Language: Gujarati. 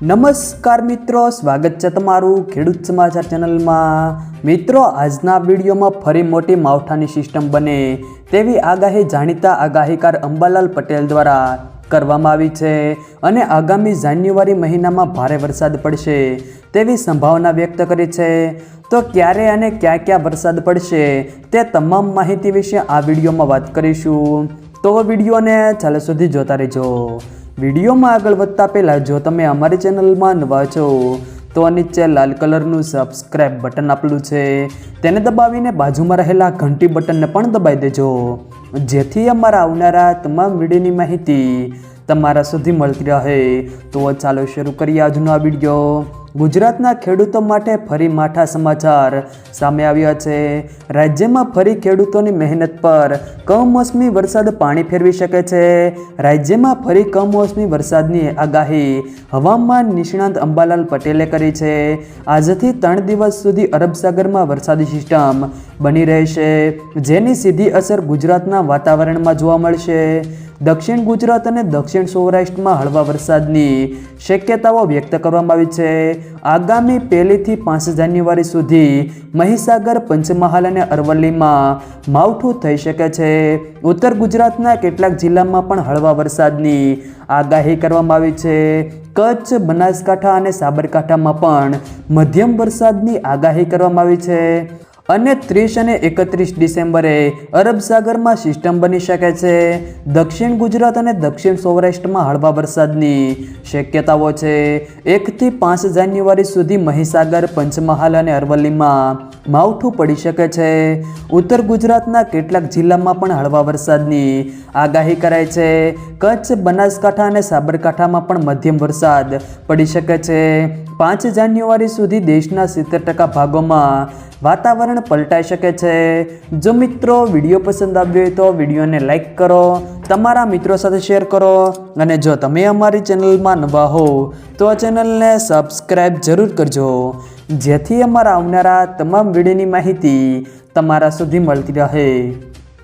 નમસ્કાર મિત્રો, સ્વાગત છે તમારું ખેડૂત સમાચાર ચેનલમાં। મિત્રો, આજના વિડીયોમાં ફરી મોટી માવઠાની સિસ્ટમ બને તેવી આગાહી જાણીતા આગાહીકાર અંબાલાલ પટેલ દ્વારા કરવામાં આવી છે અને આગામી જાન્યુઆરી મહિનામાં ભારે વરસાદ પડશે તેવી સંભાવના વ્યક્ત કરી છે। તો ક્યારે અને ક્યાં ક્યાં વરસાદ પડશે તે તમામ માહિતી વિશે આ વિડીયોમાં વાત કરીશું, તો વિડીયોને છેલ્લે સુધી જોતા રહેજો। વિડીયોમાં આગળ વધતા પહેલાં જો તમે અમારી ચેનલમાં નવા છો તો નીચે લાલ કલરનું સબસ્ક્રાઈબ બટન આપેલું છે તેને દબાવીને બાજુમાં રહેલા ઘંટી બટનને પણ દબાવી દેજો, જેથી અમારા આવનારા તમામ વિડીયોની માહિતી તમારા સુધી મળતી રહે। તો ચાલો શરૂ કરીએ આજનો આ વિડીયો। ગુજરાતના ખેડૂતો માટે ફરી માઠા સમાચાર સામે આવ્યા છે। રાજ્યમાં ફરી ખેડૂતોની મહેનત પર કમોસમી વરસાદ પાણી ફેરવી શકે છે। રાજ્યમાં ફરી કમોસમી વરસાદની આગાહી હવામાન નિષ્ણાંત અંબાલાલ પટેલે કરી છે। આજથી 3 દિવસ સુધી અરબ સાગરમાં વરસાદી સિસ્ટમ બની રહેશે, જેની સીધી અસર ગુજરાતના વાતાવરણમાં જોવા મળશે। દક્ષિણ ગુજરાત અને દક્ષિણ સૌરાષ્ટ્રમાં હળવા વરસાદની શક્યતાઓ વ્યક્ત કરવામાં આવી છે। આગામી 1 થી 5 જાન્યુઆરી સુધી મહીસાગર, પંચમહાલ અને અરવલ્લીમાં માવઠું થઈ શકે છે। ઉત્તર ગુજરાતના કેટલાક જિલ્લામાં પણ હળવા વરસાદની આગાહી કરવામાં આવી છે। કચ્છ, બનાસકાંઠા અને સાબરકાંઠામાં પણ મધ્યમ વરસાદની આગાહી કરવામાં આવી છે અને 30 અને 31 ડિસેમ્બરે અરબ સાગરમાં સિસ્ટમ બની શકે છે। દક્ષિણ ગુજરાત અને દક્ષિણ સૌરાષ્ટ્રમાં હળવા વરસાદની શક્યતાઓ છે। 1 થી 5 જાન્યુઆરી સુધી મહીસાગર, પંચમહાલ અને અરવલ્લીમાં માવઠું પડી શકે છે। ઉત્તર ગુજરાતના કેટલાક જિલ્લામાં પણ હળવા વરસાદની આગાહી કરાઈ છે। કચ્છ, બનાસકાંઠા અને સાબરકાંઠામાં પણ મધ્યમ વરસાદ પડી શકે છે। 5 જાન્યુઆરી સુધી દેશના 70% ભાગોમાં વાતાવરણ પલટાઈ શકે છે। જો મિત્રો વિડીયો પસંદ આવ્યો હોય તો વિડીયોને લાઈક કરો, તમારા મિત્રો સાથે શેર કરો અને જો તમે અમારી ચેનલમાં નવા હો તો આ ચેનલને સબસ્ક્રાઈબ જરૂર કરજો, જેથી અમારા આવનારા તમામ વિડીયોની માહિતી તમારા સુધી મળતી રહે।